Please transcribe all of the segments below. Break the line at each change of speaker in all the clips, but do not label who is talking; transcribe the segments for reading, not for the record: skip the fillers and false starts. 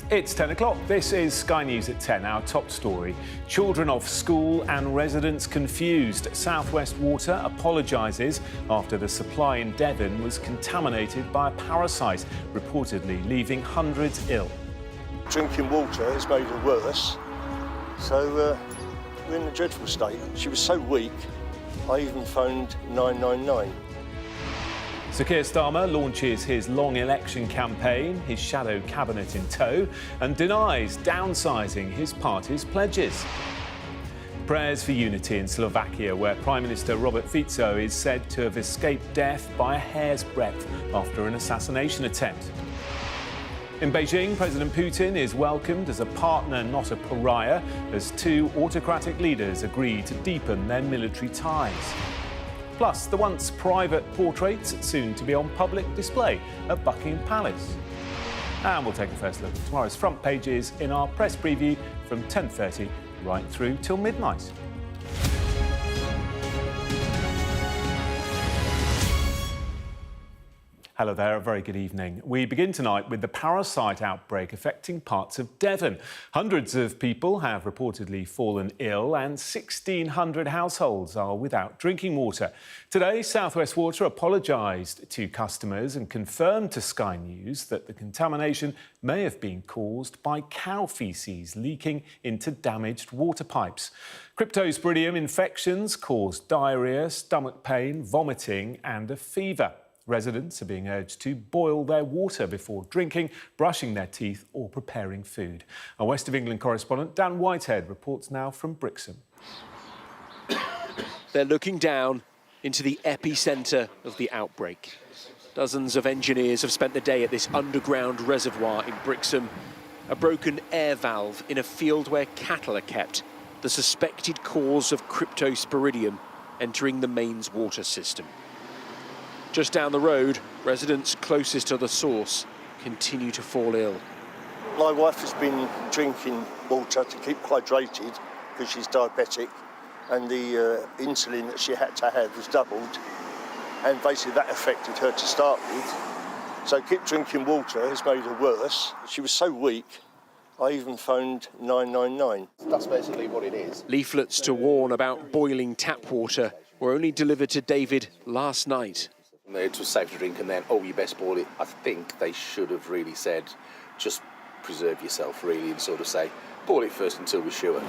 It's 10 o'clock. This is Sky News at 10, our top story. Children off school and residents confused. South West Water apologises after the supply in Devon was contaminated by a parasite, reportedly leaving hundreds ill.
Drinking water has made her worse, so we're in a dreadful state. She was so weak, I even phoned 999.
Sir Keir Starmer launches his long election campaign, his shadow cabinet in tow, and denies downsizing his party's pledges. Prayers for unity in Slovakia, where Prime Minister Robert Fico is said to have escaped death by a hair's breadth after an assassination attempt. In Beijing, President Putin is welcomed as a partner, not a pariah, as two autocratic leaders agree to deepen their military ties. Plus, the once private portraits soon to be on public display at Buckingham Palace. And we'll take a first look at tomorrow's front pages in our press preview from 10:30 right through till midnight. Hello there, a very good evening. We begin tonight with the parasite outbreak affecting parts of Devon. Hundreds of people have reportedly fallen ill and 1,600 households are without drinking water. Today, South West Water apologised to customers and confirmed to Sky News that the contamination may have been caused by cow faeces leaking into damaged water pipes. Cryptosporidium infections caused diarrhoea, stomach pain, vomiting and a fever. Residents are being urged to boil their water before drinking, brushing their teeth or preparing food. Our West of England correspondent Dan Whitehead reports now from Brixham.
They're looking down into the epicentre of the outbreak. Dozens of engineers have spent the day at this underground reservoir in Brixham, a broken air valve in a field where cattle are kept, the suspected cause of Cryptosporidium entering the mains water system. Just down the road, residents closest to the source continue to fall ill.
My wife has been drinking water to keep hydrated because she's diabetic, and the insulin that she had to have was doubled, and basically that affected her to start with. So keep drinking water has made her worse. She was so weak, I even phoned 999.
That's basically what it is.
Leaflets to warn about boiling tap water were only delivered to David last night.
It was safe to drink, and then, oh, you best boil it. I think they should have really said, just preserve yourself, really, and sort of say, boil it first until we're sure.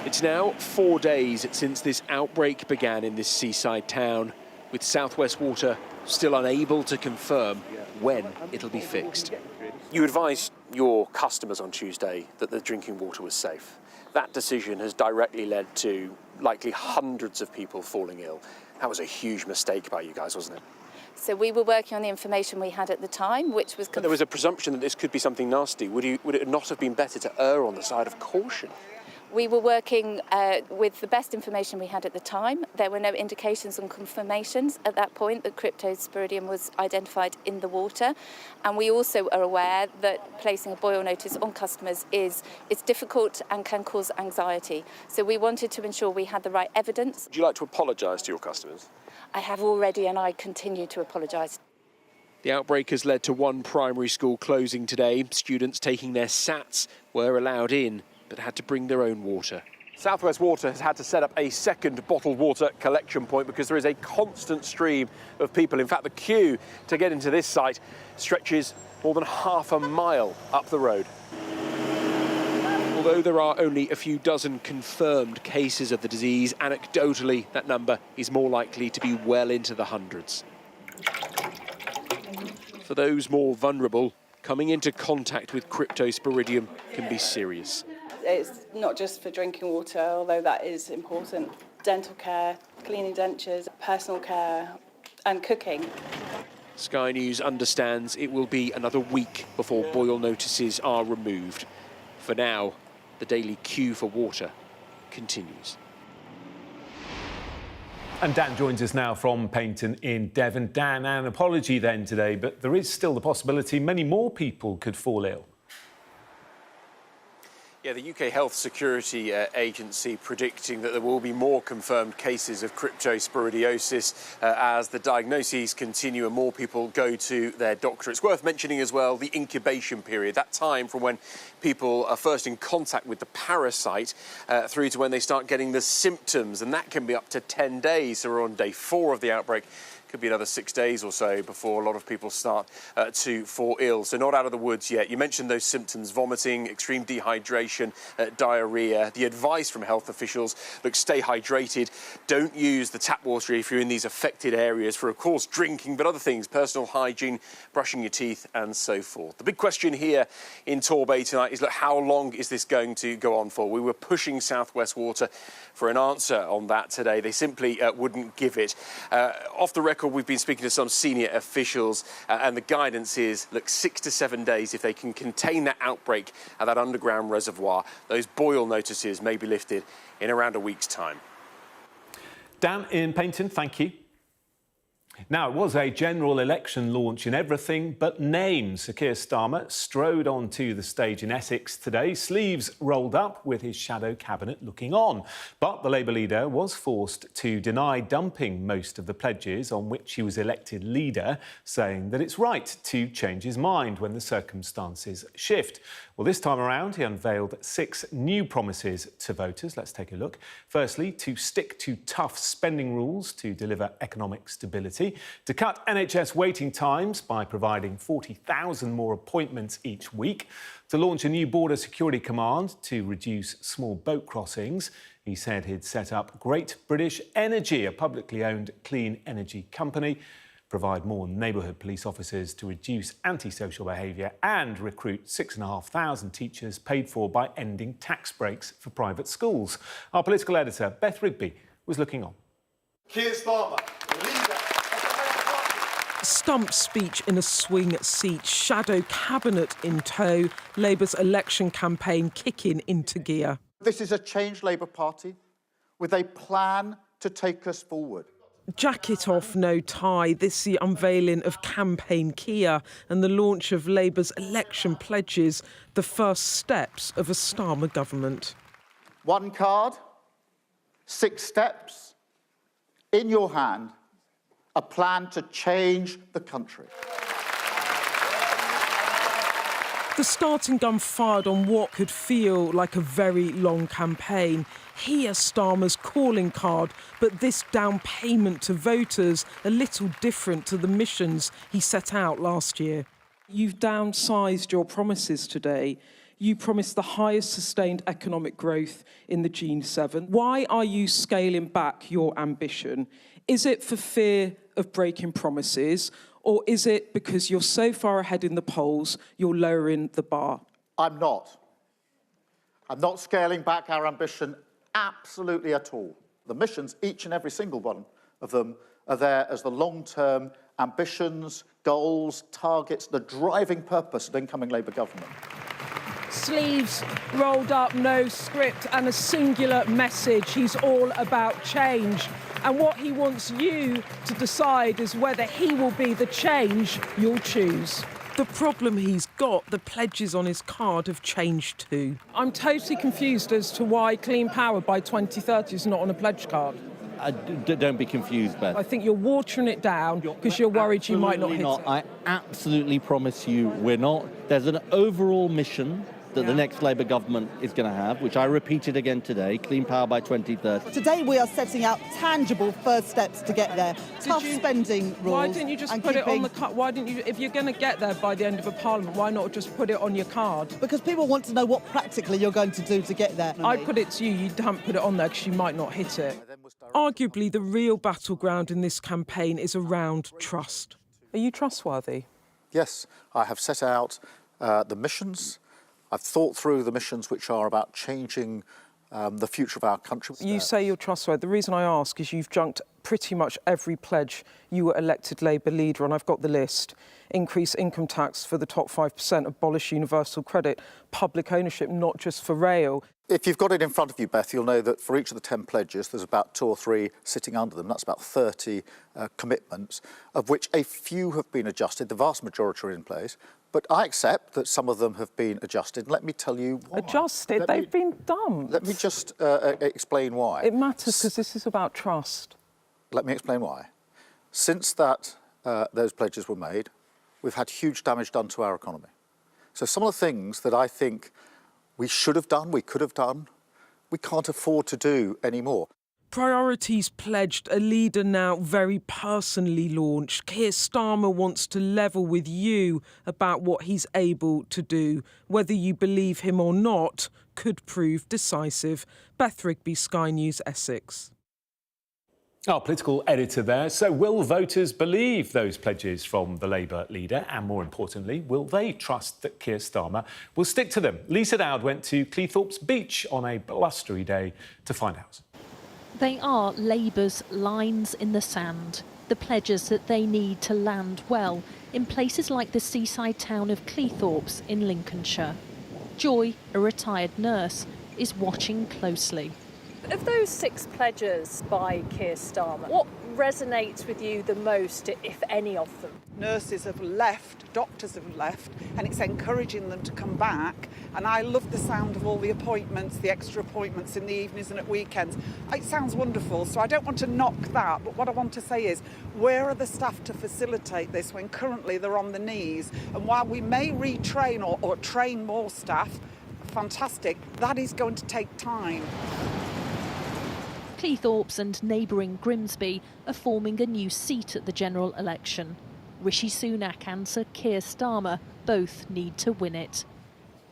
It's now 4 days since this outbreak began in this seaside town, with South West Water still unable to confirm when it'll be fixed. You advised your customers on Tuesday that the drinking water was safe. That decision has directly led to likely hundreds of people falling ill. That was a huge mistake by you guys, wasn't it?
So we were working on the information we had at the time, which was...
But there was a presumption that this could be something nasty. Would it not have been better to err on the side of caution?
We were working with the best information we had at the time. There were no indications and confirmations at that point that Cryptosporidium was identified in the water. And we also are aware that placing a boil notice on customers it's difficult and can cause anxiety. So we wanted to ensure we had the right evidence.
Would you like to apologise to your customers?
I have already, and I continue to apologise.
The outbreak has led to one primary school closing today. Students taking their SATs were allowed in, but had to bring their own water. South West Water has had to set up a second bottled water collection point because there is a constant stream of people. In fact, the queue to get into this site stretches more than half a mile up the road. Although there are only a few dozen confirmed cases of the disease, anecdotally, that number is more likely to be well into the hundreds. For those more vulnerable, coming into contact with Cryptosporidium can be serious.
It's not just for drinking water, although that is important. Dental care, cleaning dentures, personal care and cooking.
Sky News understands it will be another week before boil notices are removed. For now, the daily queue for water continues.
And Dan joins us now from Paynton in Devon. Dan, an apology then today, but there is still the possibility many more people could fall ill.
Yeah, the UK Health Security Agency predicting that there will be more confirmed cases of cryptosporidiosis as the diagnoses continue and more people go to their doctor. It's worth mentioning as well the incubation period, that time from when people are first in contact with the parasite through to when they start getting the symptoms, and that can be up to 10 days. So we're on day 4 of the outbreak. Could be another 6 days or so before a lot of people start to fall ill. So not out of the woods yet. You mentioned those symptoms: vomiting, extreme dehydration, diarrhea. The advice from health officials: look, stay hydrated. Don't use the tap water if you're in these affected areas for, of course, drinking, but other things, personal hygiene, brushing your teeth and so forth. The big question here in Torbay tonight is, look, how long is this going to go on for? We were pushing South West Water for an answer on that today. They simply wouldn't give it. Off the record, we've been speaking to some senior officials and the guidance is, look, 6 to 7 days. If they can contain that outbreak at that underground reservoir, those boil notices may be lifted in around a week's time.
Dan in Paynton, thank you. Now, it was a general election launch in everything but names. Sir Keir Starmer strode onto the stage in Essex today, sleeves rolled up, with his shadow cabinet looking on. But the Labour leader was forced to deny dumping most of the pledges on which he was elected leader, saying that it's right to change his mind when the circumstances shift. Well, this time around, he unveiled 6 new promises to voters. Let's take a look. Firstly, to stick to tough spending rules to deliver economic stability, to cut NHS waiting times by providing 40,000 more appointments each week, to launch a new border security command to reduce small boat crossings. He said he'd set up Great British Energy, a publicly owned clean energy company, provide more neighbourhood police officers to reduce antisocial behaviour, and recruit 6,500 teachers paid for by ending tax breaks for private schools. Our political editor, Beth Rigby, was looking on.
Keir Starmer, leader.
Stump speech in a swing seat, shadow cabinet in tow, Labour's election campaign kicking into gear.
This is a changed Labour Party with a plan to take us forward.
Jacket off, no tie. This is the unveiling of Campaign Keir and the launch of Labour's election pledges, the first steps of a Starmer government.
1 card, 6 steps, in your hand, a plan to change the country.
The starting gun fired on what could feel like a very long campaign. Here's Starmer's calling card, but this down payment to voters a little different to the missions he set out last year. You've downsized your promises today. You promised the highest sustained economic growth in the G7. Why are you scaling back your ambition? Is it for fear of breaking promises, or is it because you're so far ahead in the polls, you're lowering the bar?
I'm not scaling back our ambition absolutely at all. The missions, each and every single one of them, are there as the long-term ambitions, goals, targets, the driving purpose of incoming Labour government.
Sleeves rolled up, no script, and a singular message. He's all about change. And what he wants you to decide is whether he will be the change you'll choose. The problem he's got, the pledges on his card have changed too. I'm totally confused as to why clean power by 2030 is not on a pledge card.
Don't be confused, Beth.
I think you're watering it down because you're worried you might not hit it.
I absolutely promise you we're not. There's an overall mission that the next Labour government is going to have, which I repeated again today, clean power by 2030.
Today we are setting out tangible first steps to get there. Tough spending rules.
Why didn't you just put it on the card? Why didn't you, if you're going to get there by the end of a parliament, why not just put it on your card?
Because people want to know what practically you're going to do to get there.
I'd put it to you, you haven't put it on there because you might not hit it. Arguably, the real battleground in this campaign is around trust. Are you trustworthy?
Yes, I have set out the missions. I've thought through the missions which are about changing the future of our country.
You say you're trustworthy. The reason I ask is you've junked pretty much every pledge you were elected Labour leader on. I've got the list. Increase income tax for the top 5%, abolish universal credit, public ownership, not just for rail.
If you've got it in front of you, Beth, you'll know that for each of the 10 pledges, there's about 2 or 3 sitting under them. That's about 30 commitments, of which a few have been adjusted. The vast majority are in place. But I accept that some of them have been adjusted. Let me tell you why.
Adjusted? They've been dumped.
Let me just explain why.
It matters because this is about trust.
Let me explain why. Since that those pledges were made, we've had huge damage done to our economy. So some of the things that I think we should have done, we could have done, we can't afford to do anymore.
Priorities pledged, a leader now very personally launched. Keir Starmer wants to level with you about what he's able to do. Whether you believe him or not could prove decisive. Beth Rigby, Sky News, Essex.
Our political editor there. So will voters believe those pledges from the Labour leader? And more importantly, will they trust that Keir Starmer will stick to them? Lisa Dowd went to Cleethorpes Beach on a blustery day to find out.
They are Labour's lines in the sand, the pledges that they need to land well in places like the seaside town of Cleethorpes in Lincolnshire. Joy, a retired nurse, is watching closely.
Of those 6 pledges by Keir Starmer, what resonates with you the most, if any of them?
Nurses have left, doctors have left, and it's encouraging them to come back. And I love the sound of all the appointments, the extra appointments in the evenings and at weekends. It sounds wonderful, so I don't want to knock that. But what I want to say is, where are the staff to facilitate this when currently they're on the knees? And while we may retrain or train more staff, fantastic, that is going to take time.
Cleethorpes and neighbouring Grimsby are forming a new seat at the general election. Rishi Sunak and Sir Keir Starmer both need to win it.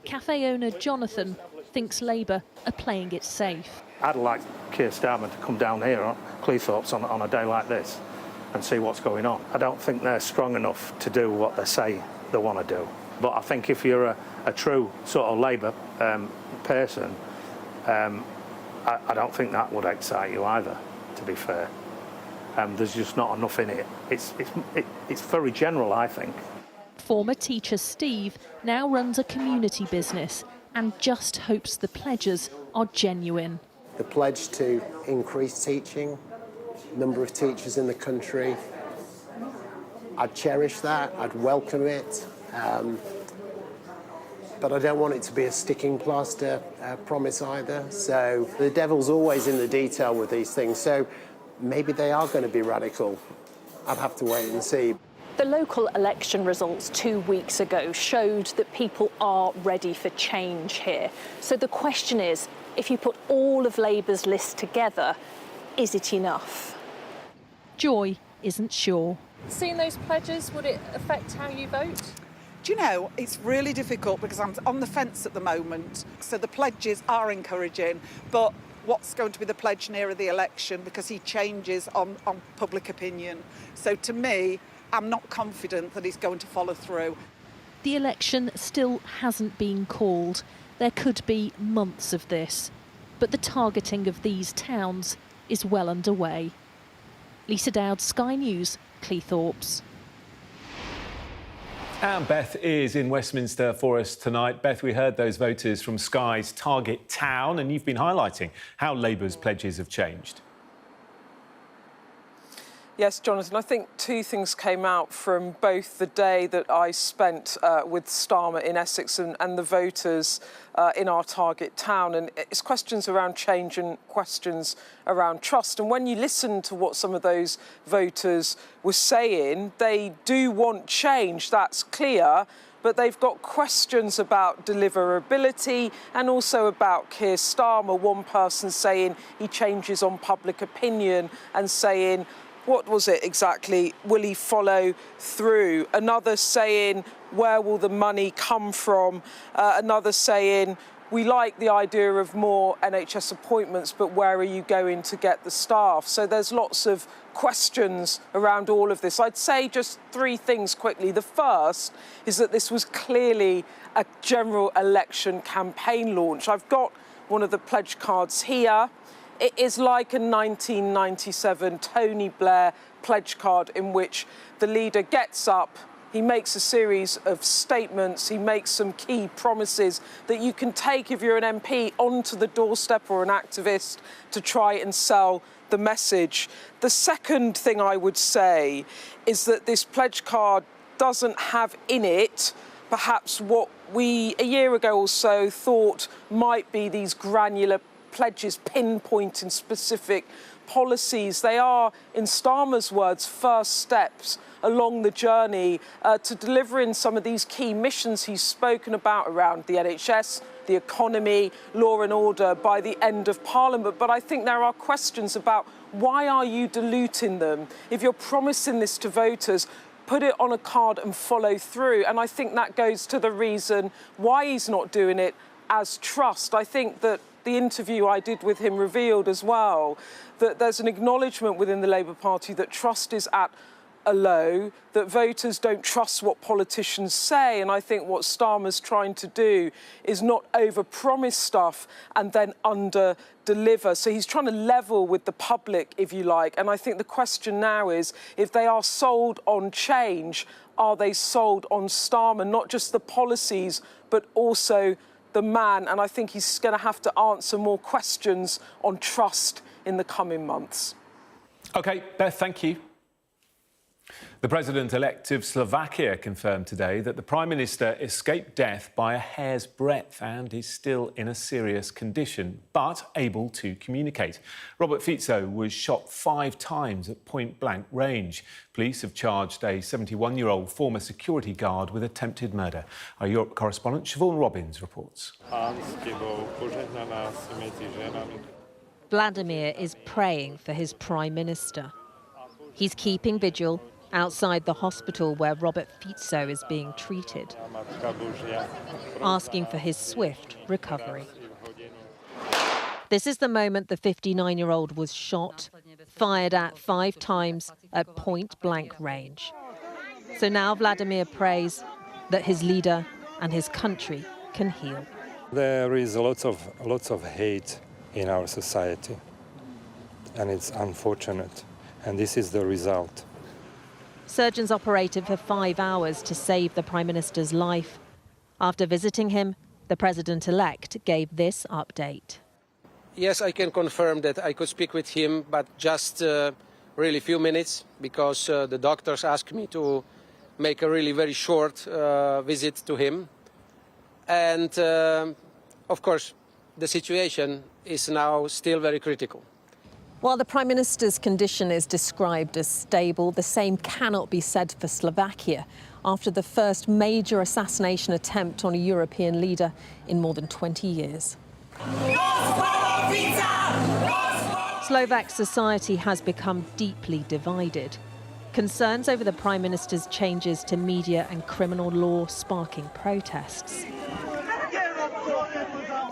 Cafe owner Jonathan thinks Labour are playing it safe.
I'd like Keir Starmer to come down here on Cleethorpes on a day like this and see what's going on. I don't think they're strong enough to do what they say they want to do. But I think if you're a true sort of Labour person, I don't think that would excite you either, to be fair. There's just not enough in it. It's very general, I think.
Former teacher Steve now runs a community business and just hopes the pledges are genuine.
The pledge to increase teaching, number of teachers in the country, I'd cherish that, I'd welcome it. But I don't want it to be a sticking plaster promise either. So the devil's always in the detail with these things. So maybe they are going to be radical. I'd have to wait and see.
The local election results 2 weeks ago showed that people are ready for change here. So the question is, if you put all of Labour's list together, is it enough?
Joy isn't sure.
Seeing those pledges, would it affect how you vote?
Do you know, it's really difficult because I'm on the fence at the moment. So the pledges are encouraging, but what's going to be the pledge nearer the election, because he changes on public opinion. So to me, I'm not confident that he's going to follow through.
The election still hasn't been called. There could be months of this, but the targeting of these towns is well underway. Lisa Dowd, Sky News, Cleethorpes.
And Beth is in Westminster for us tonight. Beth, we heard those voters from Sky's target town, and you've been highlighting how Labour's pledges have changed.
Yes, Jonathan, I think 2 things came out from both the day that I spent with Starmer in Essex and the voters in our target town. And it's questions around change and questions around trust. And when you listen to what some of those voters were saying, they do want change, that's clear. But they've got questions about deliverability and also about Keir Starmer. One person saying he changes on public opinion and saying, what was it exactly? Will he follow through? Another saying, where will the money come from? Another saying, we like the idea of more NHS appointments, but where are you going to get the staff? So there's lots of questions around all of this. I'd say just 3 things quickly. The first is that this was clearly a general election campaign launch. I've got one of the pledge cards here. It is like a 1997 Tony Blair pledge card in which the leader gets up, he makes a series of statements, he makes some key promises that you can take if you're an MP onto the doorstep or an activist to try and sell the message. The second thing I would say is that this pledge card doesn't have in it perhaps what we, a year ago or so, thought might be these granular pledges pinpointing specific policies. They are, in Starmer's words, first steps along the journey to delivering some of these key missions he's spoken about around the NHS, the economy, law and order by the end of Parliament. But I think there are questions about why are you diluting them? If you're promising this to voters, put it on a card and follow through. And I think that goes to the reason why he's not doing it as trust. I think that the interview I did with him revealed as well that there's an acknowledgement within the Labour Party that trust is at a low, that voters don't trust what politicians say. And I think what Starmer's trying to do is not over-promise stuff and then under-deliver. So he's trying to level with the public, if you like. And I think the question now is, if they are sold on change, are they sold on Starmer? Not just the policies, but also the man. And I think he's going to have to answer more questions on trust in the coming months.
OK, Beth, thank you. The President-elect of Slovakia confirmed today that the Prime Minister escaped death by a hair's breadth and is still in a serious condition, but able to communicate. Robert Fico was shot 5 times at point-blank range. Police have charged a 71-year-old former security guard with attempted murder. Our Europe correspondent Siobhan Robbins reports.
Vladimir is praying for his Prime Minister. He's keeping vigil outside the hospital where Robert Fico is being treated, asking for his swift recovery. This is the moment the 59-year-old was shot, fired at 5 times at point-blank range. So now Vladimir prays that his leader and his country can heal.
There is lots of hate in our society, and it's unfortunate, and this is the result.
Surgeons operated for 5 hours to save the Prime Minister's life. After visiting him, the President-elect gave this update.
Yes, I can confirm that I could speak with him, but just really few minutes, because the doctors asked me to make a really very short visit to him. And, of course, the situation is now still very critical.
While the Prime Minister's condition is described as stable, the same cannot be said for Slovakia after the first major assassination attempt on a European leader in more than 20 years. Slovak society has become deeply divided. Concerns over the Prime Minister's changes to media and criminal law sparking protests.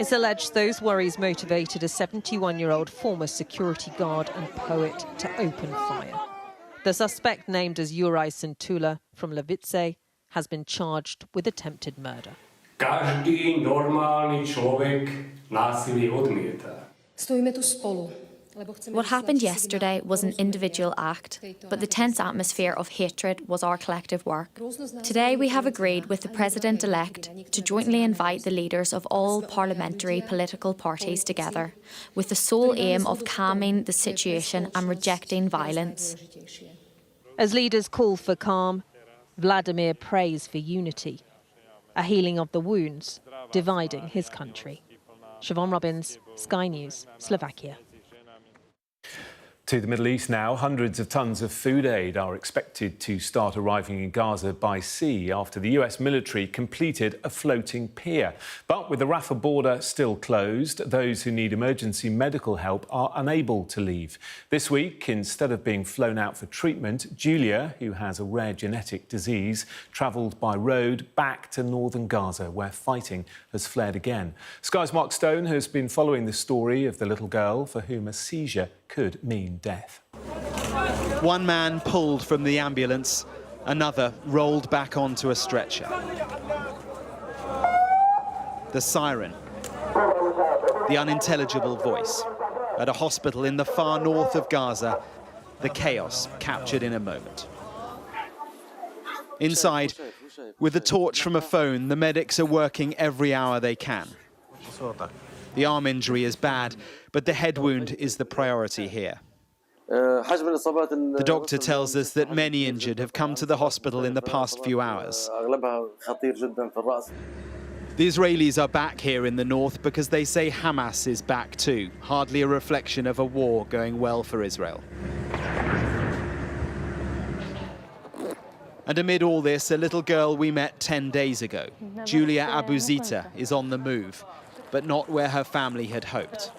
It's alleged those worries motivated a 71-year-old former security guard and poet to open fire. The suspect, named as Juraj Sintula from Levice, has been charged with attempted murder.
Každý normálny človek násilie odmieta.
Stojíme tu spolu. What happened yesterday was an individual act, but the tense atmosphere of hatred was our collective work. Today we have agreed with the President-elect to jointly invite the leaders of all parliamentary political parties together, with the sole aim of calming the situation and rejecting violence.
As leaders call for calm, Vladimir prays for unity, a healing of the wounds dividing his country. Siobhan Robbins, Sky News, Slovakia.
To the Middle East now, hundreds of tons of food aid are expected to start arriving in Gaza by sea after the US military completed a floating pier. But with the Rafah border still closed, those who need emergency medical help are unable to leave. This week, instead of being flown out for treatment, Julia, who has a rare genetic disease, travelled by road back to northern Gaza, where fighting has flared again. Sky's Mark Stone has been following the story of the little girl for whom a seizure could mean death.
One man pulled from the ambulance, another rolled back onto a stretcher. The siren, the unintelligible voice. At a hospital in the far north of Gaza, the chaos captured in a moment. Inside, with a torch from a phone, the medics are working every hour they can. The arm injury is bad, but the head wound is the priority here. The doctor tells us that many injured have come to the hospital in the past few hours. The Israelis are back here in the north because they say Hamas is back too, hardly a reflection of a war going well for Israel. And amid all this, a little girl we met 10 days ago, Julia Abuzita, is on the move, but not where her family had hoped.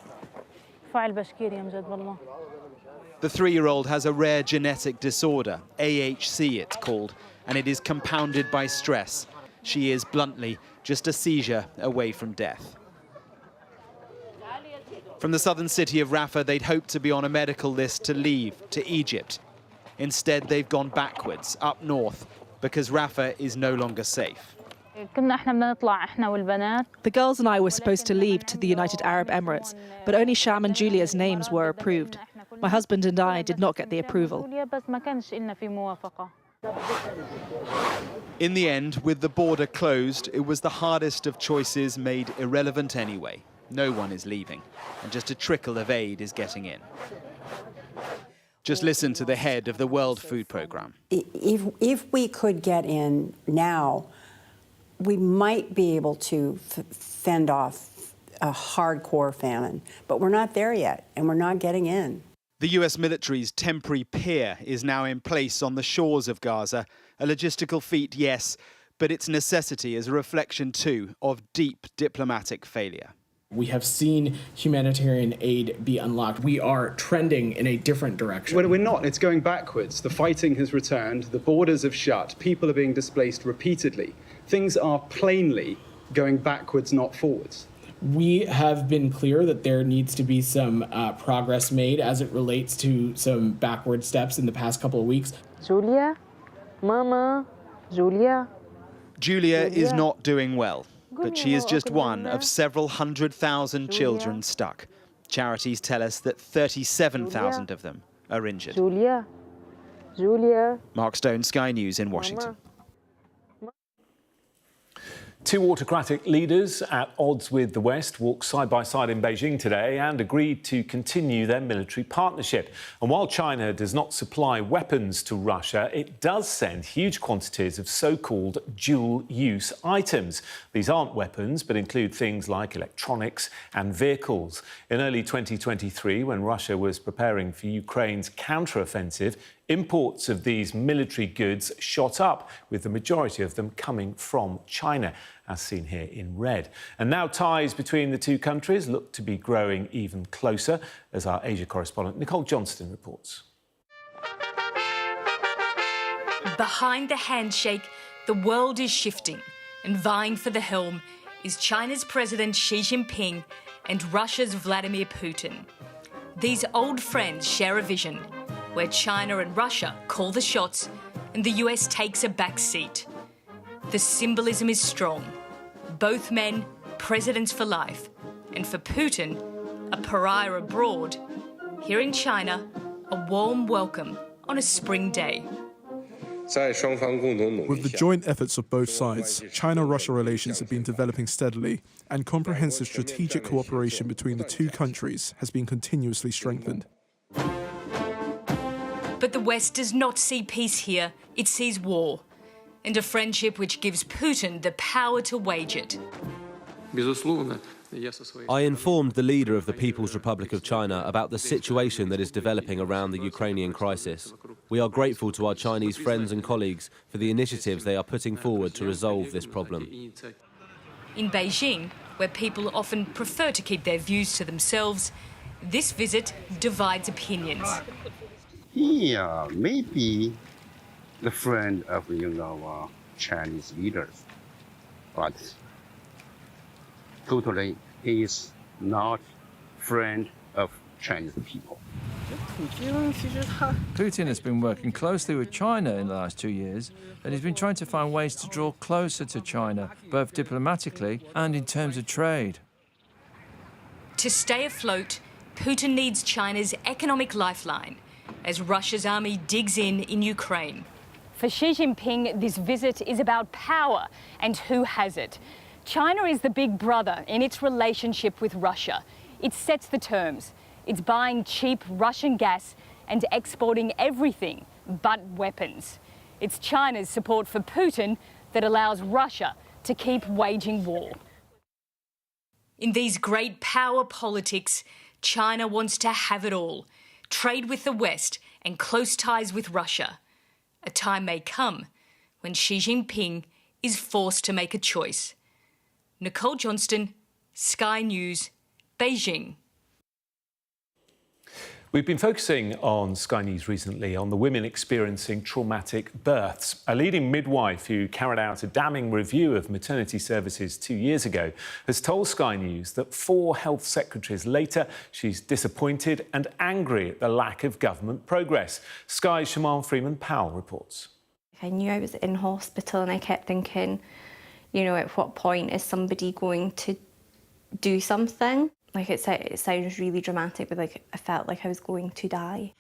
The 3-year-old has a rare genetic disorder, AHC it's called, and it is compounded by stress. She is, bluntly, just a seizure away from death. From the southern city of Rafah, they'd hoped to be on a medical list to leave to Egypt. Instead, they've gone backwards, up north, because Rafah is no longer safe.
The girls and I were supposed to leave to the United Arab Emirates, but only Sham and Julia's names were approved. My husband and I did not get the approval.
In the end, with the border closed, it was the hardest of choices made irrelevant anyway. No one is leaving, and just a trickle of aid is getting in. Just listen to the head of the World Food Programme.
If we could get in now, we might be able to fend off a hardcore famine, but we're not there yet, and we're not getting in.
The US military's temporary pier is now in place on the shores of Gaza. A logistical feat, yes, but its necessity is a reflection, too, of deep diplomatic failure.
We have seen humanitarian aid be unlocked. We are trending in a different direction.
Well, we're not. It's going backwards. The fighting has returned. The borders have shut. People are being displaced repeatedly. Things are plainly going backwards, not forwards.
We have been clear that there needs to be some progress made as it relates to some backward steps in the past couple of weeks.
Julia, Mama, Julia.
Julia is not doing well, but she is just one of several 100,000 children stuck. Charities tell us that 37,000 of them are injured.
Julia.
Mark Stone, Sky News in Washington.
Two autocratic leaders at odds with the West walked side by side in Beijing today and agreed to continue their military partnership. And while China does not supply weapons to Russia, it does send huge quantities of so-called dual-use items. These aren't weapons, but include things like electronics and vehicles. In early 2023, when Russia was preparing for Ukraine's counter-offensive, imports of these military goods shot up, with the majority of them coming from China, as seen here in red. And now ties between the two countries look to be growing even closer, as our Asia correspondent Nicole Johnston reports.
Behind the handshake, the world is shifting, and vying for the helm is China's President Xi Jinping and Russia's Vladimir Putin. These old friends share a vision where China and Russia call the shots and the US takes a back seat. The symbolism is strong. Both men, presidents for life, and for Putin, a pariah abroad. Here in China, a warm welcome on a spring day.
With the joint efforts of both sides, China-Russia relations have been developing steadily, and comprehensive strategic cooperation between the two countries has been continuously strengthened.
But the West does not see peace here, it sees war, and a friendship which gives Putin the power to wage it.
I informed the leader of the People's Republic of China about the situation that is developing around the Ukrainian crisis. We are grateful to our Chinese friends and colleagues for the initiatives they are putting forward to resolve this problem.
In Beijing, where people often prefer to keep their views to themselves, this visit divides opinions.
He may be the friend of, Chinese leaders, but totally he is not friend of Chinese people.
Putin has been working closely with China in the last 2 years, and he's been trying to find ways to draw closer to China, both diplomatically and in terms of trade.
To stay afloat, Putin needs China's economic lifeline, as Russia's army digs in Ukraine.
For Xi Jinping, this visit is about power and who has it. China is the big brother in its relationship with Russia. It sets the terms. It's buying cheap Russian gas
and exporting everything but weapons. It's China's support for Putin that allows Russia to keep waging war. In these great power politics, China wants to have it all, trade with the West and close ties with Russia. A time may come when Xi Jinping is forced to make a choice. Nicole Johnston, Sky News, Beijing.
We've been focusing on Sky News recently on the women experiencing traumatic births. A leading midwife who carried out a damning review of maternity services 2 years ago has told Sky News that 4 health secretaries later, she's disappointed and angry at the lack of government progress. Sky's Siobhan Freeman-Powell reports.
I knew I was in hospital and I kept thinking, you know, at what point is somebody going to do something? Like, it sounds really dramatic, but like I felt like I was going to die.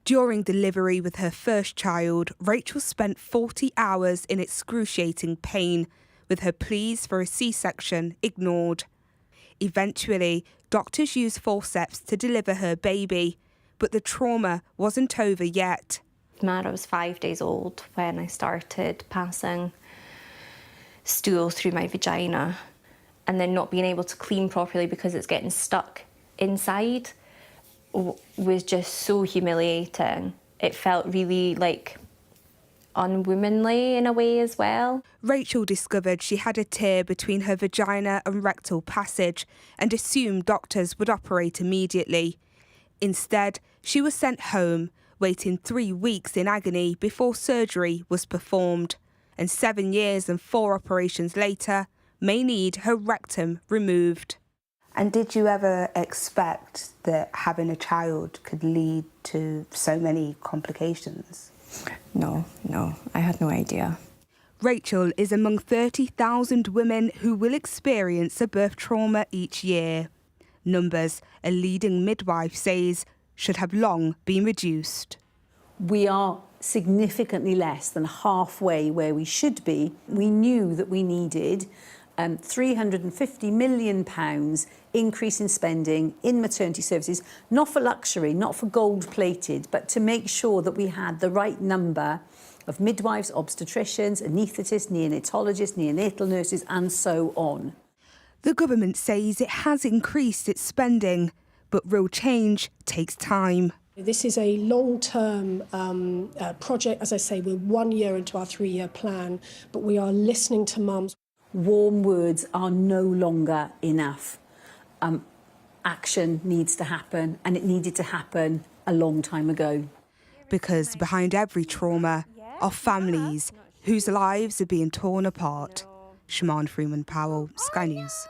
During delivery with her first child, Rachel spent 40 hours in excruciating pain, with her pleas for a C-section ignored. Eventually, doctors used forceps to deliver her baby, but the trauma wasn't over yet.
Mara was 5 days old when I started passing stool through my vagina, and then not being able to clean properly because it's getting stuck inside was just so humiliating. It felt really like unwomanly in a way as well.
Rachel discovered she had a tear between her vagina and rectal passage and assumed doctors would operate immediately. Instead, she was sent home, waiting 3 weeks in agony before surgery was performed. And 7 years and 4 operations later, may need her rectum removed.
And did you ever expect that having a child could lead to so many complications?
No, I had no idea.
Rachel is among 30,000 women who will experience a birth trauma each year. Numbers a leading midwife says should have long been reduced.
We are significantly less than halfway where we should be. We knew that we needed £350 million increase in spending in maternity services, not for luxury, not for gold-plated, but to make sure that we had the right number of midwives, obstetricians, anaesthetists, neonatologists, neonatal nurses, and so on.
The government says it has increased its spending, but real change takes time.
This is a long-term project. As I say, we're 1 year into our 3-year plan, but we are listening to mums.
Warm words are no longer enough. Action needs to happen, and it needed to happen a long time ago.
Because behind every trauma are families whose lives are being torn apart. Siobhan Freeman-Powell, Sky News.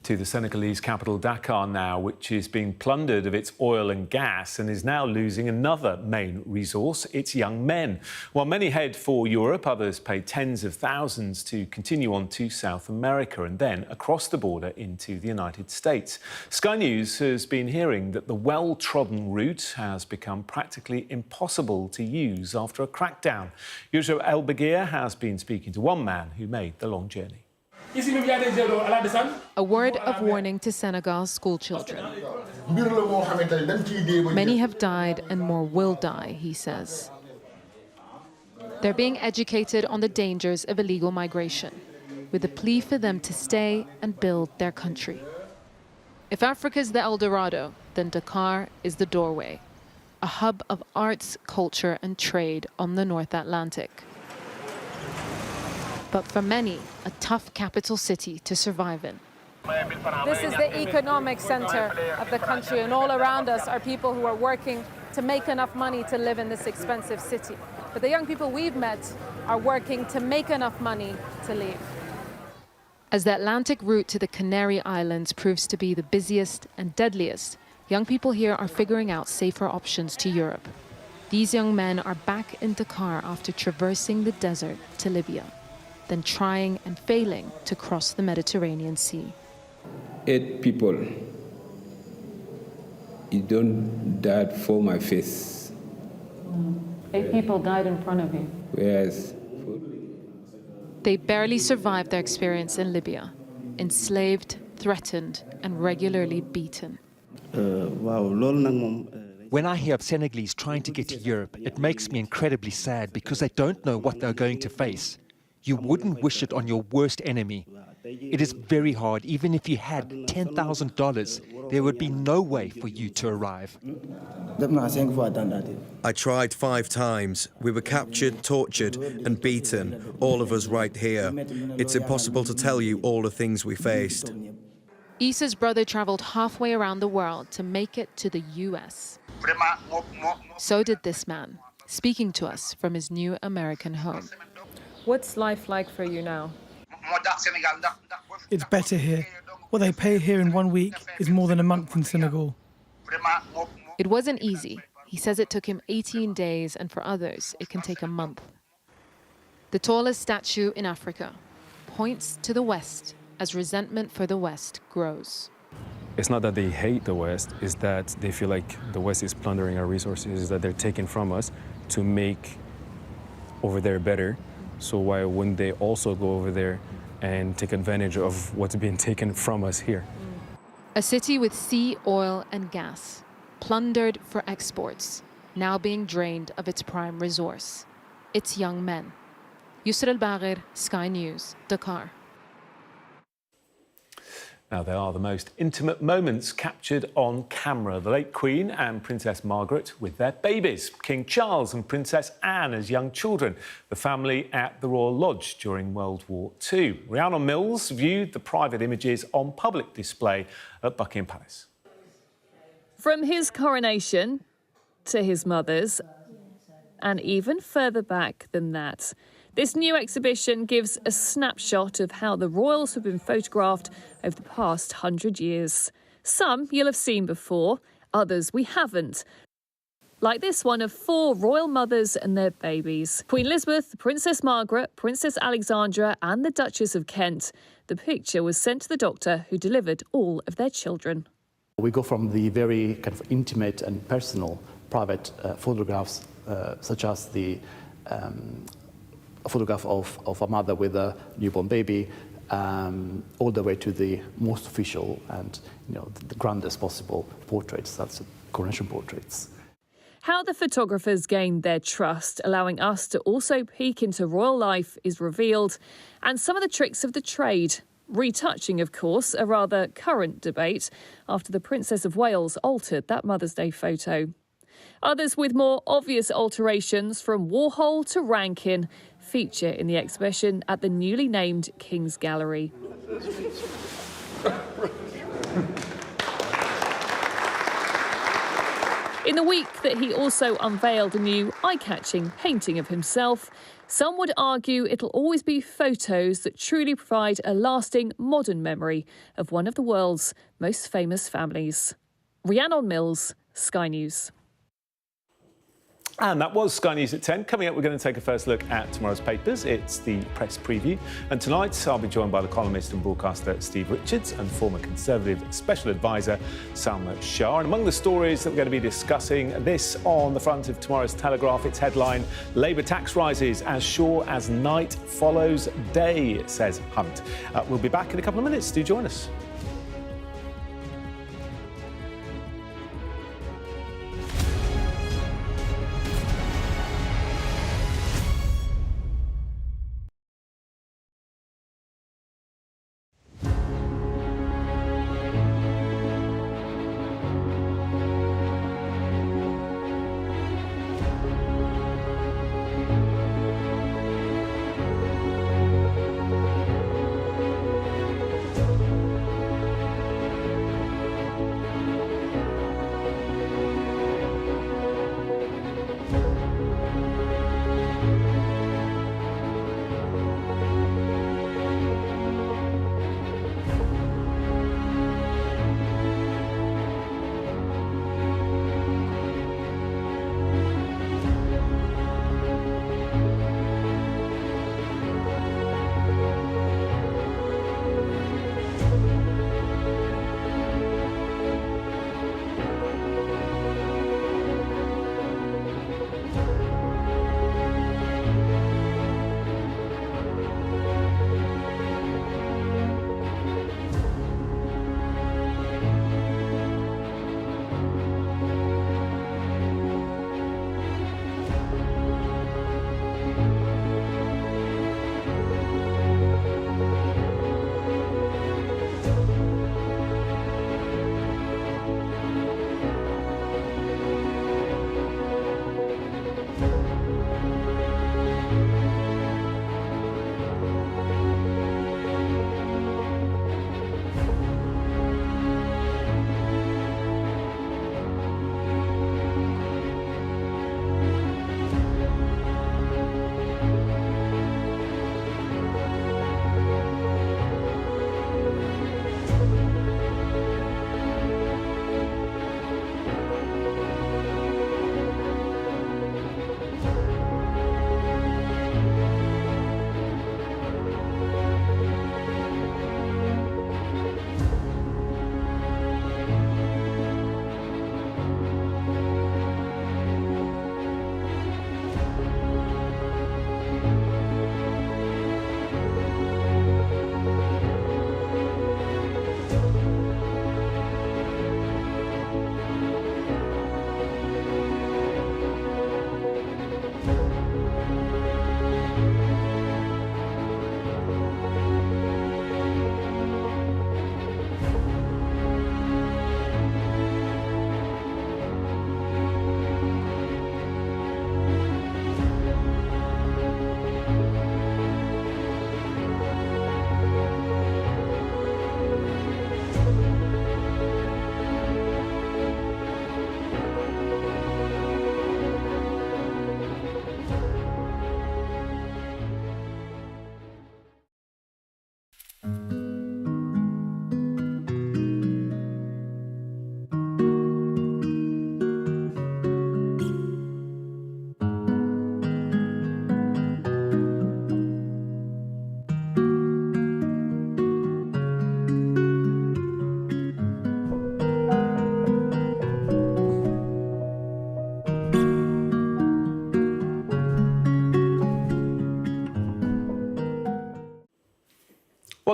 To the Senegalese capital Dakar now, which is being plundered of its oil and gas and is now losing another main resource, its young men. While many head for Europe, others pay tens of thousands to continue on to South America and then across the border into the United States. Sky News has been hearing that the well-trodden route has become practically impossible to use after a crackdown. Yusuf El Bagir has been speaking to one man who made the long journey.
A word of warning to Senegal's schoolchildren. Many have died and more will die, he says. They're being educated on the dangers of illegal migration, with a plea for them to stay and build their country. If Africa's the El Dorado, then Dakar is the doorway, a hub of arts, culture and trade on the North Atlantic. But for many, a tough capital city to survive in.
This is the economic center of the country, and all around us are people who are working to make enough money to live in this expensive city. But the young people we've met are working to make enough money to leave.
As the Atlantic route to the Canary Islands proves to be the busiest and deadliest, young people here are figuring out safer options to Europe. These young men are back in Dakar after traversing the desert to Libya, then trying and failing to cross the Mediterranean Sea.
8 people. It don't died for my face.
8 people died in front of you.
Yes.
They barely survived their experience in Libya, enslaved, threatened, and regularly beaten.
When I hear of Senegalese trying to get to Europe, it makes me incredibly sad because they don't know what they're going to face. You wouldn't wish it on your worst enemy. It is very hard. Even if you had $10,000, there would be no way for you to arrive.
I tried 5 times. We were captured, tortured and beaten, all of us right here. It's impossible to tell you all the things we faced.
Issa's brother travelled halfway around the world to make it to the US. So did this man, speaking to us from his new American home.
What's life like for you now?
It's better here. What they pay here in 1 week is more than a month in Senegal.
It wasn't easy. He says it took him 18 days, and for others, it can take a month. The tallest statue in Africa points to the West as resentment for the West grows.
It's not that they hate the West, it's that they feel like the West is plundering our resources, that they're taking from us to make over there better. So why wouldn't they also go over there and take advantage of what's being taken from us here?
A city with sea, oil and gas, plundered for exports, now being drained of its prime resource, its young men. Yusra al-Bagher, Sky News, Dakar.
Now, they are the most intimate moments captured on camera. The late Queen and Princess Margaret with their babies, King Charles and Princess Anne as young children, the family at the Royal Lodge during World War II. Rhiannon Mills viewed the private images on public display at Buckingham Palace.
From his coronation to his mother's, and even further back than that. This new exhibition gives a snapshot of how the royals have been photographed over the past 100 years. Some you'll have seen before, others we haven't. Like this one of 4 royal mothers and their babies. Queen Elizabeth, Princess Margaret, Princess Alexandra and the Duchess of Kent. The picture was sent to the doctor who delivered all of their children.
We go from the very kind of intimate and personal private photographs, such as the a photograph of a mother with a newborn baby, all the way to the most official and the grandest possible portraits. That's coronation portraits.
How the photographers gained their trust, allowing us to also peek into royal life, is revealed, and some of the tricks of the trade. Retouching, of course, a rather current debate after the Princess of Wales altered that Mother's Day photo. Others with more obvious alterations, from Warhol to Rankin, feature in the exhibition at the newly named King's Gallery. In the week that he also unveiled a new eye-catching painting of himself, some would argue it'll always be photos that truly provide a lasting modern memory of one of the world's most famous families. Rhiannon Mills, Sky News.
And that was Sky News at 10. Coming up, we're going to take a first look at tomorrow's papers. It's the press preview. And tonight, I'll be joined by the columnist and broadcaster Steve Richards and former Conservative Special Advisor Salma Shah. And among the stories that we're going to be discussing, this on the front of tomorrow's Telegraph, its headline, Labour tax rises as sure as night follows day, says Hunt. We'll be back in a couple of minutes. Do join us.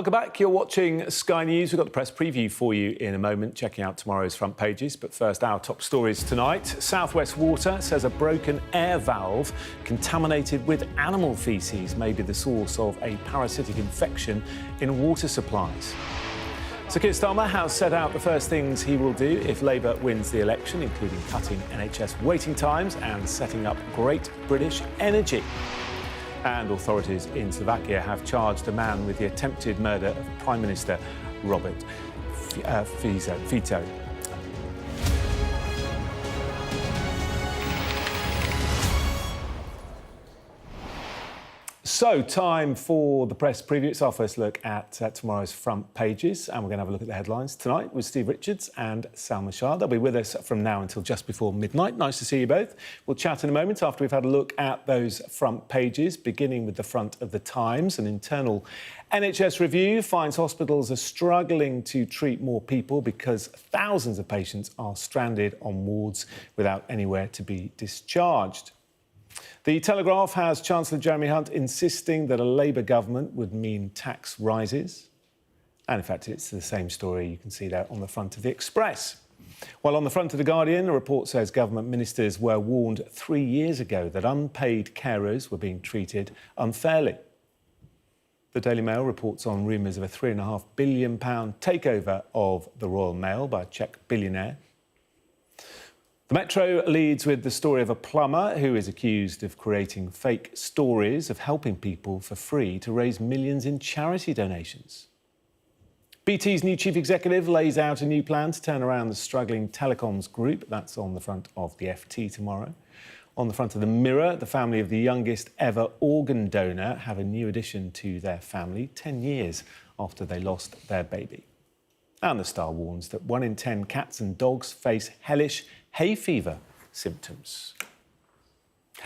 Welcome back. You're watching Sky News. We've got the press preview for you in a moment, checking out tomorrow's front pages. But first, our top stories tonight. South West Water says a broken air valve contaminated with animal faeces may be the source of a parasitic infection in water supplies. Sir Keir Starmer has set out the first things he will do if Labour wins the election, including cutting NHS waiting times and setting up Great British Energy. And authorities in Slovakia have charged a man with the attempted murder of Prime Minister Robert Fico. So, time for the press preview. It's our first look at tomorrow's front pages, and we're going to have a look at the headlines tonight with Steve Richards and Salma Shah. They'll be with us from now until just before midnight. Nice to see you both. We'll chat in a moment after we've had a look at those front pages, beginning with the front of the Times. An internal NHS review finds hospitals are struggling to treat more people because thousands of patients are stranded on wards without anywhere to be discharged. The Telegraph has Chancellor Jeremy Hunt insisting that a Labour government would mean tax rises. And in fact, it's the same story you can see there on the front of the Express. While on the front of the Guardian, a report says government ministers were warned 3 years ago that unpaid carers were being treated unfairly. The Daily Mail reports on rumours of a £3.5 billion takeover of the Royal Mail by a Czech billionaire. The Metro leads with the story of a plumber who is accused of creating fake stories of helping people for free to raise millions in charity donations. BT's new chief executive lays out a new plan to turn around the struggling telecoms group. That's on the front of the FT tomorrow. On the front of the Mirror, the family of the youngest ever organ donor have a new addition to their family 10 years after they lost their baby. And the Star warns that 1 in 10 cats and dogs face hellish hay fever symptoms.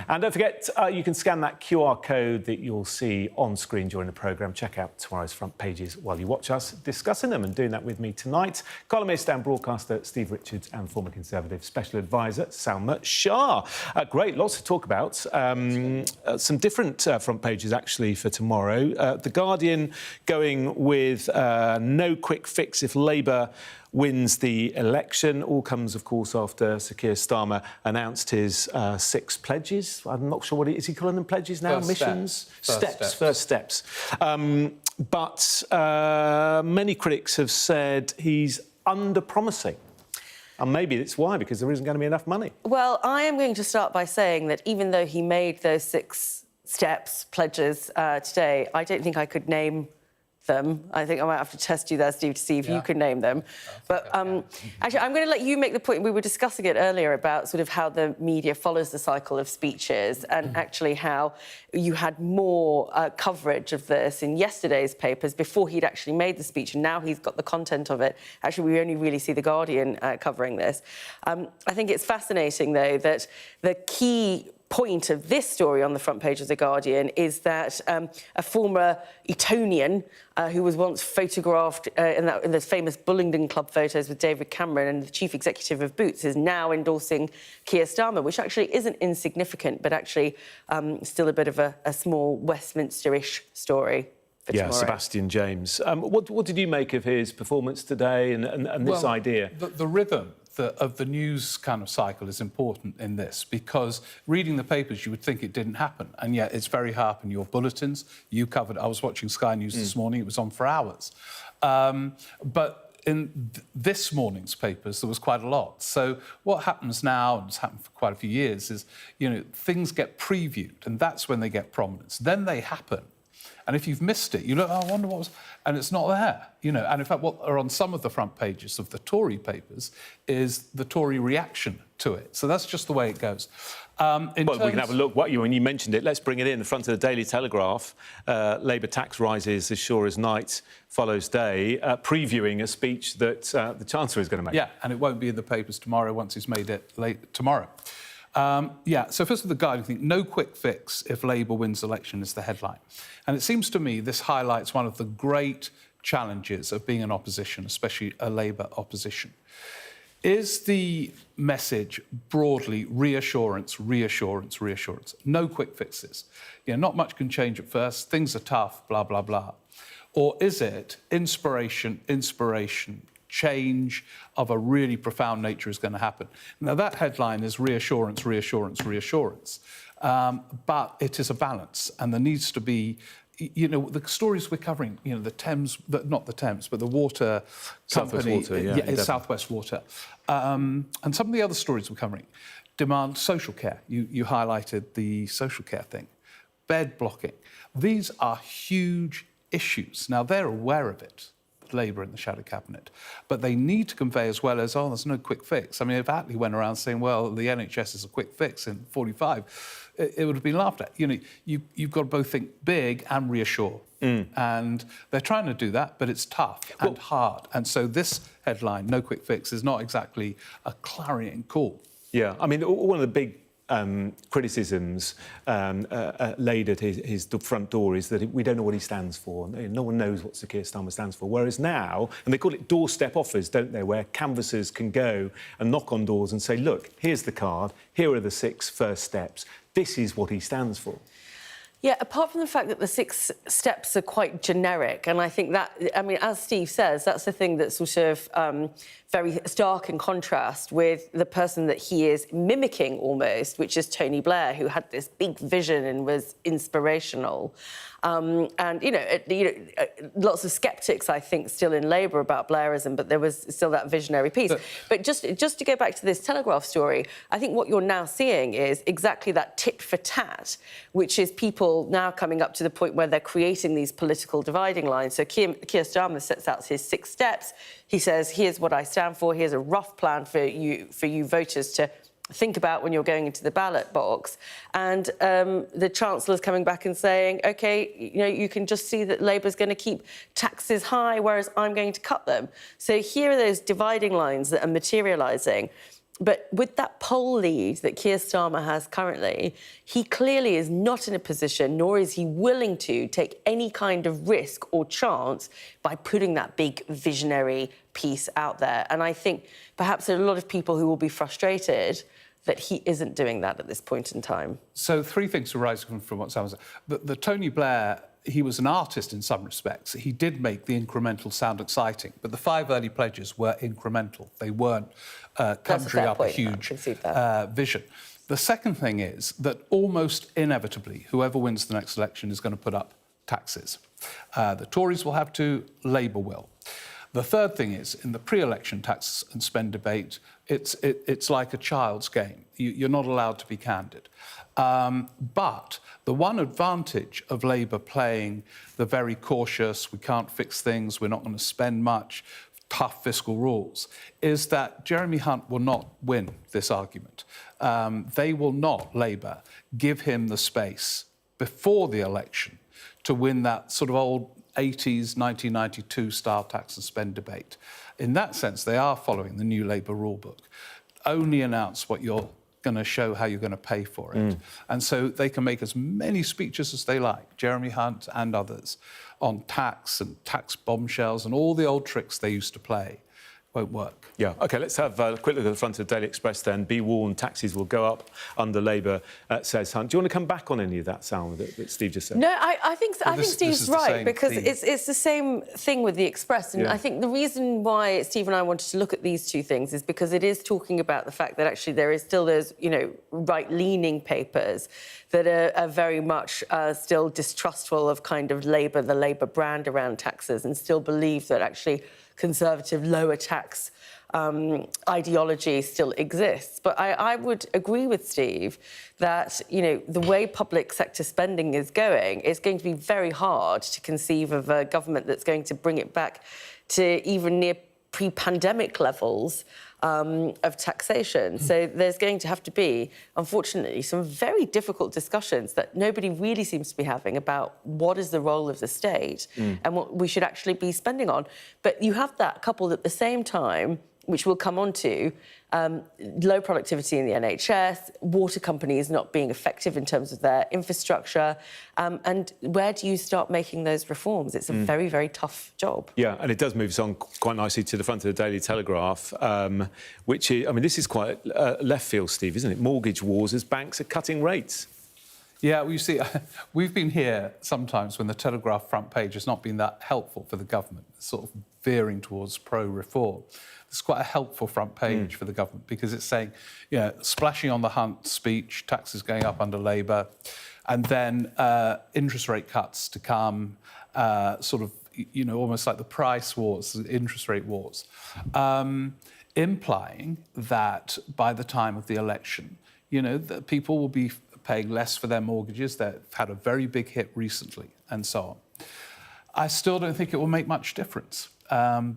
And don't forget, you can scan that QR code that you'll see on screen during the programme. Check out tomorrow's front pages while you watch us discussing them. And doing that with me tonight, columnist and broadcaster Steve Richards and former Conservative Special Advisor Salma Shah. Great, lots to talk about. Some different front pages, actually, for tomorrow. The Guardian going with no quick fix if Labour wins the election. All comes, of course, after Sir Keir Starmer announced his 6 pledges. I'm not sure is he calling them pledges now? Missions? First steps. But many critics have said he's under-promising. And maybe it's why, because there isn't going to be enough money.
Well, I am going to start by saying that even though he made those 6 steps, pledges, today, I don't think I could name them. I think I might have to test you there, Steve, to see if you can name them. But actually, I'm going to let you make the point. We were discussing it earlier about sort of how the media follows the cycle of speeches and actually how you had more coverage of this in yesterday's papers before he'd actually made the speech, and now he's got the content of it. Actually, we only really see The Guardian covering this. I think it's fascinating, though, that the key point of this story on the front page of The Guardian is that a former Etonian who was once photographed in those famous Bullingdon Club photos with David Cameron and the chief executive of Boots is now endorsing Keir Starmer, which actually isn't insignificant, but actually still a bit of a small Westminster-ish story.
Yeah, Sebastian James. What did you make of his performance today and this idea?
The rhythm of the news kind of cycle is important in this, because reading the papers, you would think it didn't happen, and yet it's very high up in your bulletins. You covered. I was watching Sky News this morning; it was on for hours. But in this morning's papers, there was quite a lot. So what happens now, and it's happened for quite a few years, is things get previewed, and that's when they get prominence. Then they happen. And if you've missed it, you look, I wonder what was... And it's not there, And in fact, what are on some of the front pages of the Tory papers is the Tory reaction to it. So that's just the way it goes. We can have a look. When you mentioned it, let's bring it in. The front of the Daily Telegraph, Labour tax rises as sure as night follows day, previewing a speech that the Chancellor is going to make. Yeah, and it won't be in the papers tomorrow once he's made it late tomorrow. So first of the Guardian, I think no quick fix if Labour wins election is the headline. And it seems to me this highlights one of the great challenges of being an opposition, especially a Labour opposition. Is the message broadly reassurance, reassurance, reassurance? No quick fixes. Not much can change at first, things are tough, blah, blah, blah. Or is it inspiration, change of a really profound nature is going to happen? Now, that headline is reassurance, reassurance, reassurance. But it is a balance, and there needs to be, you know, the stories we're covering, you know, the Thames, not the Thames, but the water company.
Southwest Water, yeah.
It's Southwest Water. And some of the other stories we're covering demand social care. You highlighted the social care thing. Bed blocking. These are huge issues. Now, they're aware of it, Labour in the Shadow Cabinet, but they need to convey as well as, oh, there's no quick fix. I mean, if Attlee went around saying, well, the NHS is a quick fix in 45, it would have been laughed at. You know, you've got to both think big and reassure. And they're trying to do that, but it's tough and hard. And so this headline, no quick fix, is not exactly a clarion call.
Yeah, I mean, one of the big criticisms laid at his front door is that we don't know what he stands for. No one knows what Sir Keir Starmer stands for. Whereas now, and they call it doorstep offers, don't they, where canvassers can go and knock on doors and say, look, here's the card, here are the 6 first steps, this is what he stands for.
Yeah, apart from the fact that the 6 steps are quite generic, and I think that, I mean, as Steve says, that's the thing that's sort of very stark in contrast with the person that he is mimicking almost, which is Tony Blair, who had this big vision and was inspirational. And, lots of sceptics, I think, still in Labour about Blairism, but there was still that visionary piece. But just to go back to this Telegraph story, I think what you're now seeing is exactly that tit for tat, which is people now coming up to the point where they're creating these political dividing lines. So Keir Starmer sets out his 6 steps. He says, here's what I stand for, here's a rough plan for you voters to think about when you're going into the ballot box. And the Chancellor's coming back and saying, OK, you know, you can just see that Labour's going to keep taxes high, whereas I'm going to cut them. So here are those dividing lines that are materialising. But with that poll lead that Keir Starmer has currently, he clearly is not in a position, nor is he willing to take any kind of risk or chance by putting that big visionary piece out there. And I think perhaps there are a lot of people who will be frustrated that he isn't doing that at this point in time.
So 3 things arising from what Sam said. The Tony Blair, he was an artist in some respects. He did make the incremental sound exciting, but the 5 early pledges were incremental. They weren't conjuring up a huge vision. The second thing is that almost inevitably, whoever wins the next election is going to put up taxes. The Tories will have to, Labour will. The third thing is, in the pre-election tax and spend debate, it's like a child's game. You're not allowed to be candid. But the one advantage of Labour playing the very cautious, we can't fix things, we're not going to spend much, tough fiscal rules, is that Jeremy Hunt will not win this argument. They will not, Labour, give him the space before the election to win that sort of old 80s, 1992 style tax and spend debate. In that sense, they are following the new Labour rulebook. Only announce what you're going to show, how you're going to pay for it. And so they can make as many speeches as they like, Jeremy Hunt and others, on tax and tax bombshells and all the old tricks they used to play. Won't work.
Yeah, OK, let's have a quick look at the front of the Daily Express then. Be warned, taxes will go up under Labour, says Hunt. Do you want to come back on any of that, Salma, that Steve just said?
No, I think Steve's right, because it's the same thing with the Express. And I think the reason why Steve and I wanted to look at these 2 things is because it is talking about the fact that actually there is still those, you know, right-leaning papers that are very much still distrustful of kind of Labour, the Labour brand around taxes, and still believe that actually conservative lower tax ideology still exists. But I would agree with Steve that, you know, the way public sector spending is going, it's going to be very hard to conceive of a government that's going to bring it back to even near pre-pandemic levels of taxation. So there's going to have to be, unfortunately, some very difficult discussions that nobody really seems to be having about what is the role of the state and what we should actually be spending on. But you have that coupled at the same time, which we'll come on to, low productivity in the NHS, water companies not being effective in terms of their infrastructure. And where do you start making those reforms? It's a very, very tough job.
Yeah, and it does move us on quite nicely to the front of the Daily Telegraph, which is, I mean, this is quite left field, Steve, isn't it? Mortgage wars as banks are cutting rates.
Yeah, well, you see, we've been here sometimes when the Telegraph front page has not been that helpful for the government, sort of veering towards pro-reform. It's quite a helpful front page for the government because it's saying, you know, splashing on the Hunt speech, taxes going up under Labour, and then interest rate cuts to come, sort of, you know, almost like the price wars, the interest rate wars, implying that by the time of the election, you know, that people will be paying less for their mortgages. They've had a very big hit recently, and so on. I still don't think it will make much difference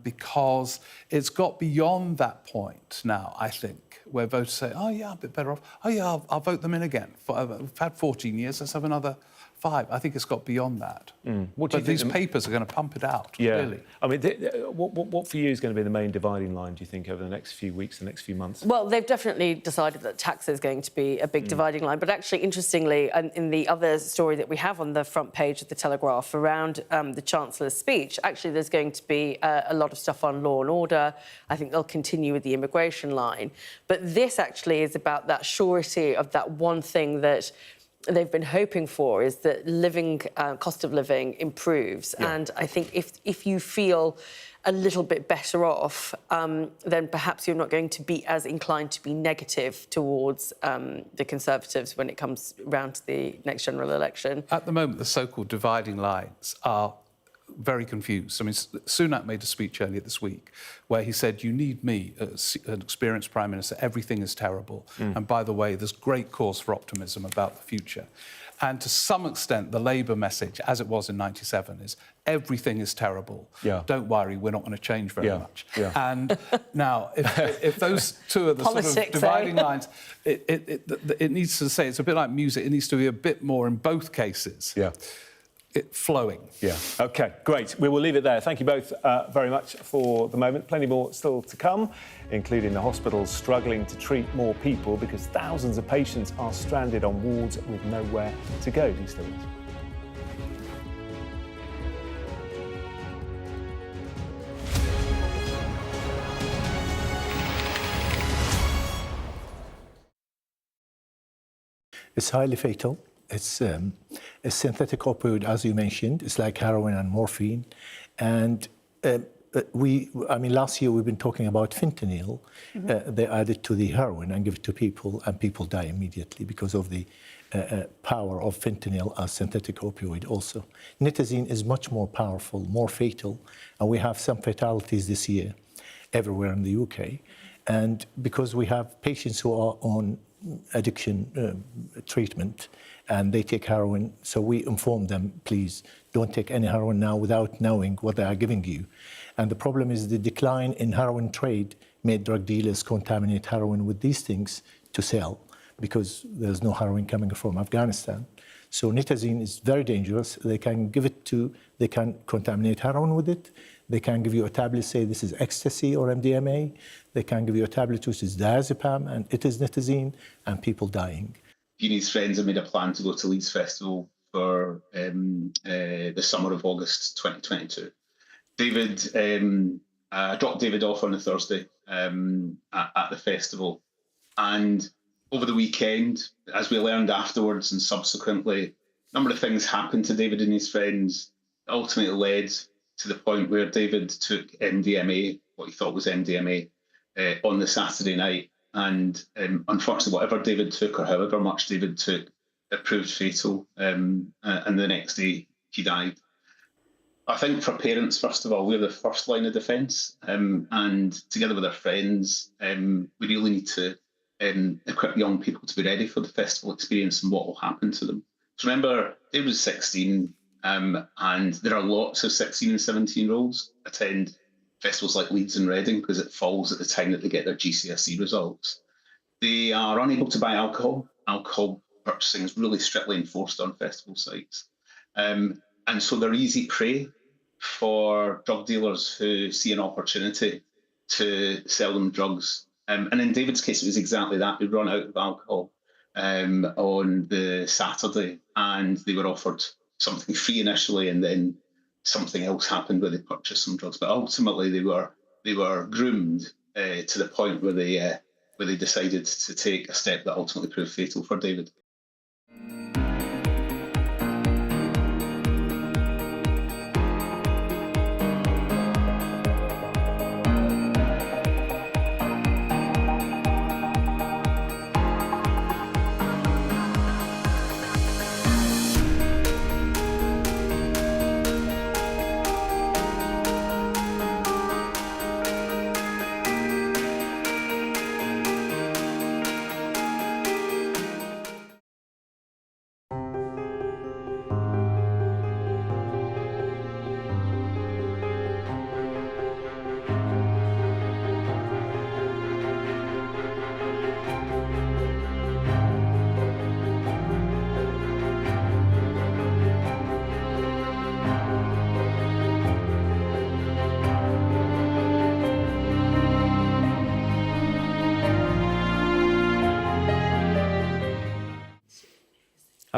because it's got beyond that point now, I think, where voters say, oh, yeah, I'm a bit better off. Oh, yeah, I'll vote them in again. We've had 14 years, let's have another 5. I think it's got beyond that.
What do you think
these papers are going to pump it out,
yeah.
clearly.
I mean, what for you is going to be the main dividing line, do you think, over the next few weeks, the next few months?
Well, they've definitely decided that tax is going to be a big dividing line. But actually, interestingly, in the other story that we have on the front page of the Telegraph around the Chancellor's speech, actually there's going to be a lot of stuff on law and order. I think they'll continue with the immigration line. But this actually is about that surety of that one thing that they've been hoping for, is that cost of living improves. Yeah. And I think if you feel a little bit better off, then perhaps you're not going to be as inclined to be negative towards the Conservatives when it comes round to the next general election.
At the moment, the so-called dividing lines are very confused. I mean, Sunak made a speech earlier this week where he said, you need me, an experienced Prime Minister, everything is terrible. And by the way, there's great cause for optimism about the future. And to some extent, the Labour message, as it was in '97, is everything is terrible. Yeah. Don't worry, we're not going to change very much. Yeah. And now, if those two are the
Politics,
sort of dividing lines, it needs to say, it's a bit like music, it needs to be a bit more in both cases. Yeah. Flowing. Yeah.
OK, great. We will leave it there. Thank you both very much for the moment. Plenty more still to come, including the hospitals struggling to treat more people because thousands of patients are stranded on wards with nowhere to go. Do stay with us.
It's highly fatal. It's a synthetic opioid, as you mentioned. It's like heroin and morphine. And last year we've been talking about fentanyl. They add it to the heroin and give it to people, and people die immediately because of the power of fentanyl as synthetic opioid also. Nitazene is much more powerful, more fatal, and we have some fatalities this year everywhere in the UK. And because we have patients who are on addiction treatment, and they take heroin, so we inform them, please, don't take any heroin now without knowing what they are giving you. And the problem is the decline in heroin trade made drug dealers contaminate heroin with these things to sell because there's no heroin coming from Afghanistan. So nitazene is very dangerous. They can contaminate heroin with it. They can give you a tablet, say this is ecstasy or MDMA. They can give you a tablet which is diazepam, and it is nitazene, and people dying.
He and his friends have made a plan to go to Leeds Festival for the summer of August 2022. I dropped David off on a Thursday at the festival. And over the weekend, as we learned afterwards and subsequently, a number of things happened to David and his friends, ultimately led to the point where David took MDMA, what he thought was MDMA, on the Saturday night. And unfortunately, whatever David took or however much David took, it proved fatal. And the next day, he died. I think for parents, first of all, we're the first line of defence. And together with our friends, we really need to equip young people to be ready for the festival experience and what will happen to them. So remember, David was 16, and there are lots of 16 and 17-year-olds attend festivals like Leeds and Reading because it falls at the time that they get their GCSE results. They are unable to buy alcohol. Alcohol purchasing is really strictly enforced on festival sites. And so they're easy prey for drug dealers who see an opportunity to sell them drugs. And in David's case, it was exactly that. They'd run out of alcohol on the Saturday, and they were offered something free initially, and then something else happened where they purchased some drugs. But ultimately, they were groomed to the point where they decided to take a step that ultimately proved fatal for David.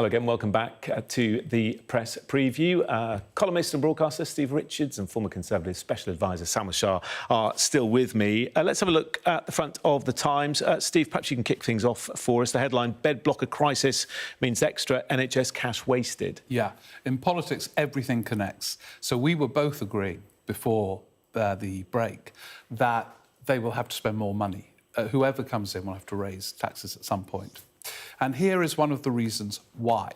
Hello again, welcome back to the press preview. Columnist and broadcaster Steve Richards and former Conservative Special Advisor Salma Shah are still with me. Let's have a look at the front of the Times. Steve, perhaps you can kick things off for us. The headline, Bed Blocker Crisis means extra NHS cash wasted.
Yeah, in politics, everything connects. So we were both agreeing before the break that they will have to spend more money. Whoever comes in will have to raise taxes at some point. And here is one of the reasons why.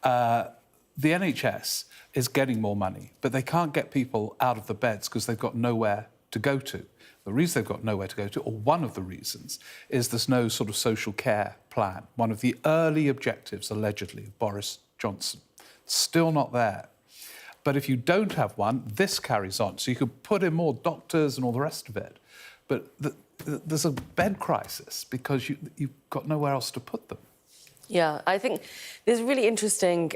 The NHS is getting more money, but they can't get people out of the beds because they've got nowhere to go to. The reason they've got nowhere to go to, or one of the reasons, is there's no sort of social care plan. One of the early objectives, allegedly, of Boris Johnson. Still not there. But if you don't have one, this carries on. So you could put in more doctors and all the rest of it. But there's a bed crisis because you've got nowhere else to put them.
Yeah, I think there's a really interesting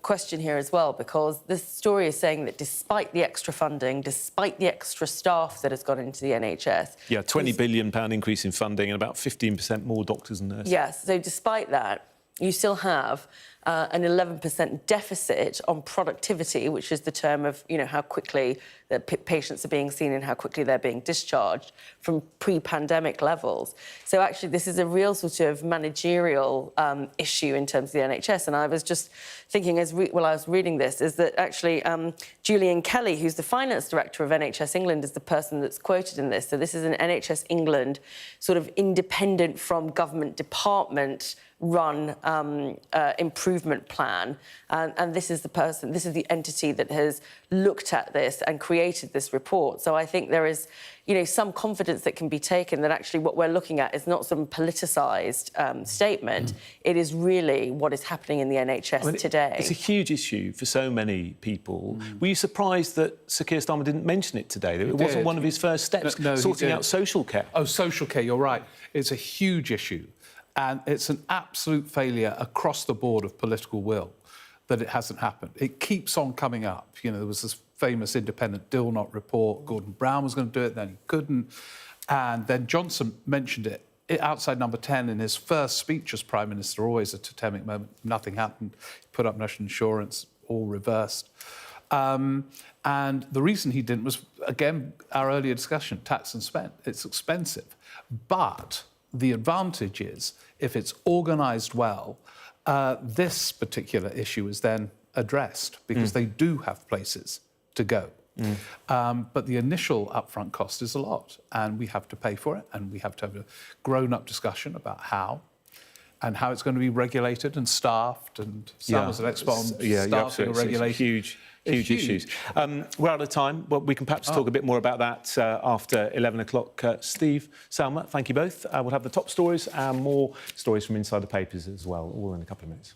question here as well, because this story is saying that despite the extra funding, despite the extra staff that has gone into the NHS...
Yeah, £20 billion increase in funding and about 15% more doctors and nurses.
Yes, so despite that, you still have an 11% deficit on productivity, which is the term of, you know, how quickly the patients are being seen and how quickly they're being discharged from pre-pandemic levels. So actually, this is a real sort of managerial issue in terms of the NHS. And I was just thinking, while I was reading this, is that actually Julian Kelly, who's the finance director of NHS England, is the person that's quoted in this. So this is an NHS England sort of independent from government department run improvement plan, and this is the entity that has looked at this and created this report. So I think there is, you know, some confidence that can be taken that actually what we're looking at is not some politicised statement. It is really what is happening in the NHS today.
It's a huge issue for so many people. Were you surprised that Sir Keir Starmer didn't mention it today? That it wasn't one of his first steps, sorting out social care?
Oh, social care, you're right. It's a huge issue. And it's an absolute failure across the board of political will that it hasn't happened. It keeps on coming up. You know, there was this famous independent Dilnot report. Gordon Brown was going to do it, then he couldn't. And then Johnson mentioned it outside number 10 in his first speech as Prime Minister, always a totemic moment. Nothing happened. He put up national insurance, all reversed. And the reason he didn't was, again, our earlier discussion, tax and spend. It's expensive. But the advantage is, if it's organised well, this particular issue is then addressed because they do have places to go. But the initial upfront cost is a lot, and we have to pay for it, and we have to have a grown-up discussion about how it's going to be regulated and staffed, and Sam was an expert on staffing and regulation.
Huge issues. We're out of time. Well, we can perhaps talk a bit more about that after 11 o'clock. Steve, Salma, thank you both. We'll have the top stories and more stories from inside the papers as well, all in a couple of minutes.